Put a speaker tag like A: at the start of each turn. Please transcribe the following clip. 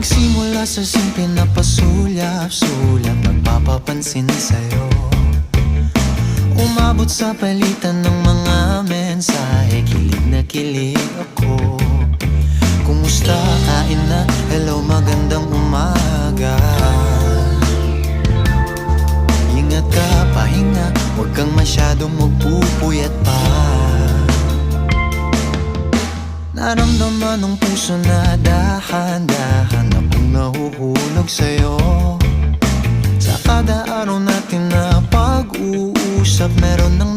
A: Nagsimula sa simple na pasulyap-sulyap, nagpapapansin sa'yo. Umabot sa palitan ng mga mensahe, kilig na kilig ako. Kumusta, kain na, hello, magandang umaga. Ingat ka, pahinga, huwag kang masyadong magpupuyat pa. Naramdaman ng puso na dahan-dahan akong nahuhulog sa'yo. Sa kada araw natin na pag-uusap, meron nang